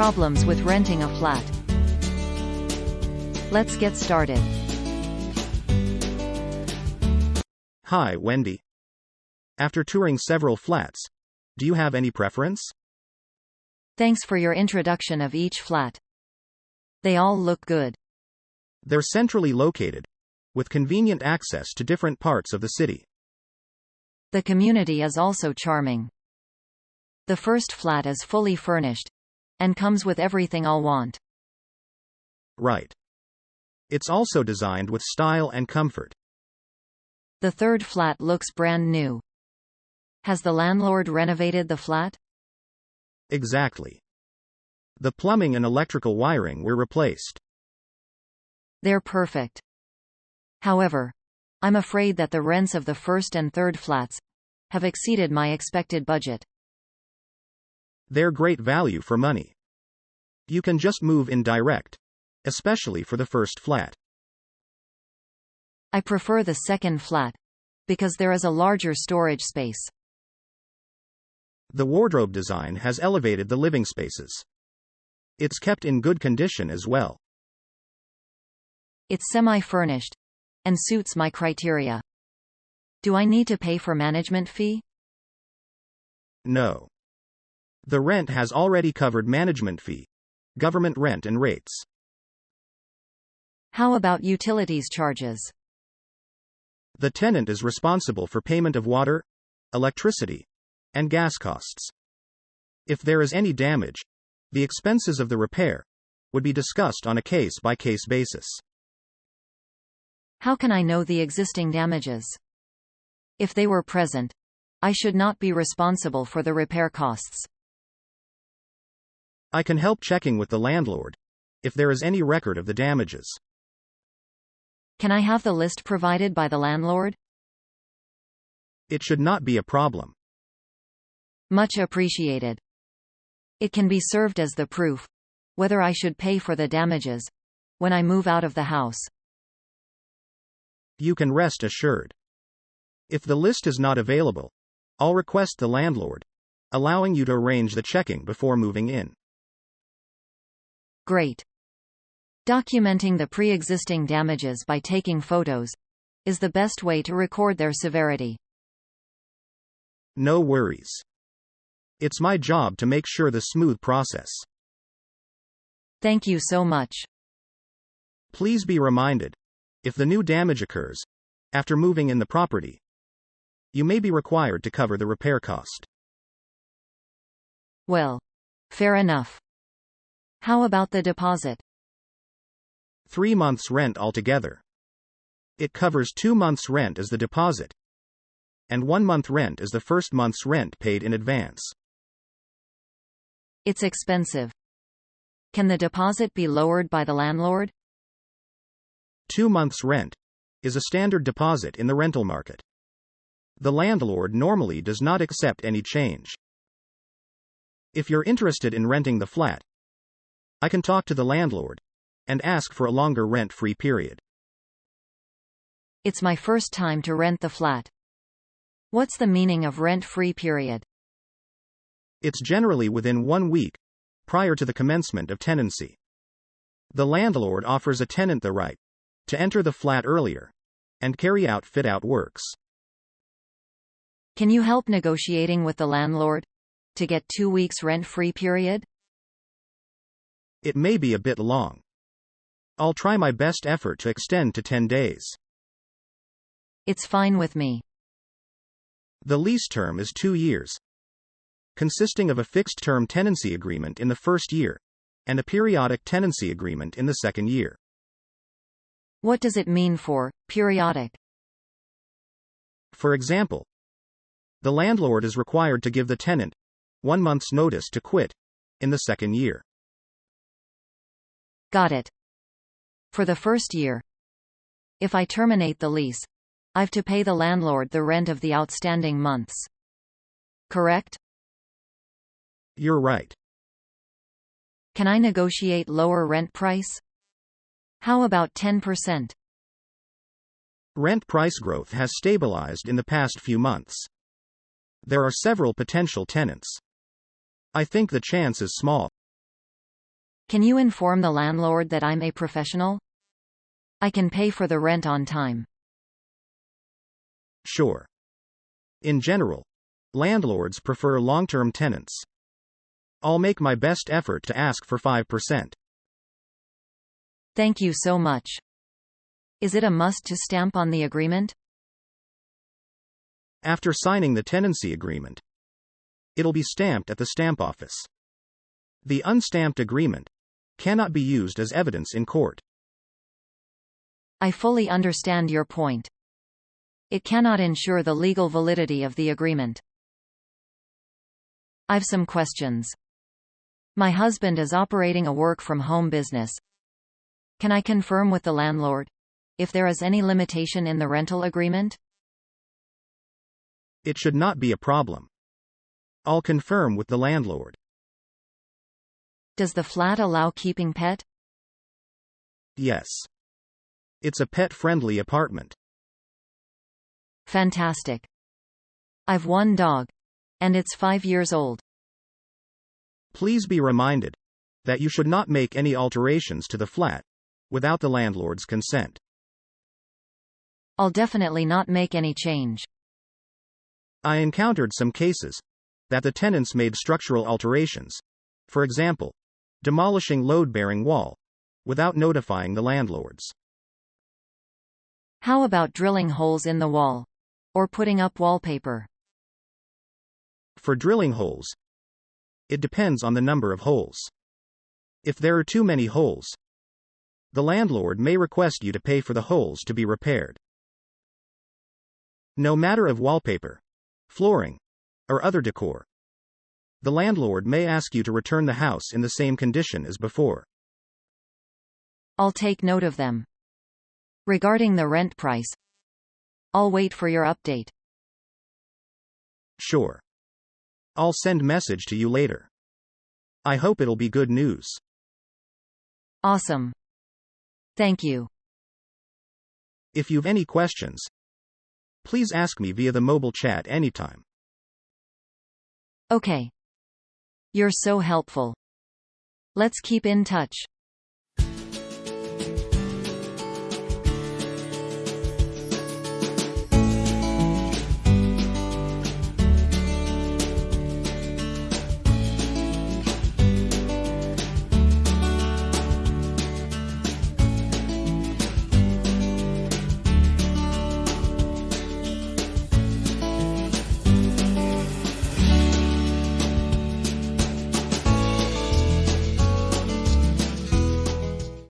problems with renting a flat. Let's get started. Hi, Wendy. After touring several flats, do you have any preference? Thanks for your introduction of each flat. They all look good. They're centrally located, with convenient access to different parts of the city. The community is also charming. The first flat is fully furnished and comes with everything I'll want. Right. It's also designed with style and comfort. The third flat looks brand new. Has the landlord renovated the flat? Exactly. The plumbing and electrical wiring were replaced. They're perfect. However, I'm afraid that the rents of the first and third flats have exceeded my expected budget. They're great value for money. You can just move in direct, especially for the first flat. I prefer the second flat because there is a larger storage space. The wardrobe design has elevated the living spaces. It's kept in good condition as well. It's semi-furnished and suits my criteria. Do I need to pay for management fee? No. The rent has already covered management fee, government rent and rates. How about utilities charges? The tenant is responsible for payment of water, electricity, and gas costs. If there is any damage, the expenses of the repair would be discussed on a case-by-case basis. How can I know the existing damages? If they were present, I should not be responsible for the repair costs. I can help checking with the landlord if there is any record of the damages. Can I have the list provided by the landlord? It should not be a problem. Much appreciated. It can be served as the proof whether I should pay for the damages when I move out of the house. You can rest assured. If the list is not available, I'll request the landlord, allowing you to arrange the checking before moving in. Great. Documenting the pre-existing damages by taking photos is the best way to record their severity. No worries. It's my job to make sure the smooth process. Thank you so much. Please be reminded, if the new damage occurs after moving in the property, you may be required to cover the repair cost. Well, fair enough. How about the deposit? 3 months' rent altogether. It covers 2 months' rent as the deposit, and 1 month rent as the first month's rent paid in advance. It's expensive. Can the deposit be lowered by the landlord? 2 months' rent is a standard deposit in the rental market. The landlord normally does not accept any change. If you're interested in renting the flat, I can talk to the landlord and ask for a longer rent-free period. It's my first time to rent the flat. What's the meaning of rent-free period? It's generally within 1 week prior to the commencement of tenancy. The landlord offers a tenant the right to enter the flat earlier and carry out fit-out works. Can you help negotiating with the landlord to get 2 weeks rent-free period? It may be a bit long. I'll try my best effort to extend to 10 days. It's fine with me. The lease term is 2 years, consisting of a fixed-term tenancy agreement in the first year and a periodic tenancy agreement in the second year. What does it mean for periodic? For example, the landlord is required to give the tenant 1 month's notice to quit in the second year. Got it. For the first year, if I terminate the lease, I've to pay the landlord the rent of the outstanding months. Correct? You're right. Can I negotiate lower rent price? How about 10%? Rent price growth has stabilized in the past few months. There are several potential tenants. I think the chance is small. Can you inform the landlord that I'm a professional? I can pay for the rent on time. Sure. In general, landlords prefer long-term tenants. I'll make my best effort to ask for 5%. Thank you so much. Is it a must to stamp on the agreement? After signing the tenancy agreement, it'll be stamped at the stamp office. The unstamped agreement cannot be used as evidence in court. I fully understand your point. It cannot ensure the legal validity of the agreement. I've some questions. My husband is operating a work-from-home business. Can I confirm with the landlord if there is any limitation in the rental agreement? It should not be a problem. I'll confirm with the landlord. Does the flat allow keeping pet? Yes. It's a pet-friendly apartment. Fantastic. I've one dog, and it's 5 years old. Please be reminded that you should not make any alterations to the flat without the landlord's consent. I'll definitely not make any change. I encountered some cases that the tenants made structural alterations, for example, demolishing load-bearing wall, without notifying the landlords. How about drilling holes in the wall? Or putting up wallpaper? For drilling holes, it depends on the number of holes. If there are too many holes, the landlord may request you to pay for the holes to be repaired. No matter of wallpaper, flooring, or other decor, the landlord may ask you to return the house in the same condition as before. I'll take note of them. Regarding the rent price, I'll wait for your update. Sure. I'll send message to you later. I hope it'll be good news. Awesome. Thank you. If you've any questions, please ask me via the mobile chat anytime. Okay. You're so helpful. Let's keep in touch.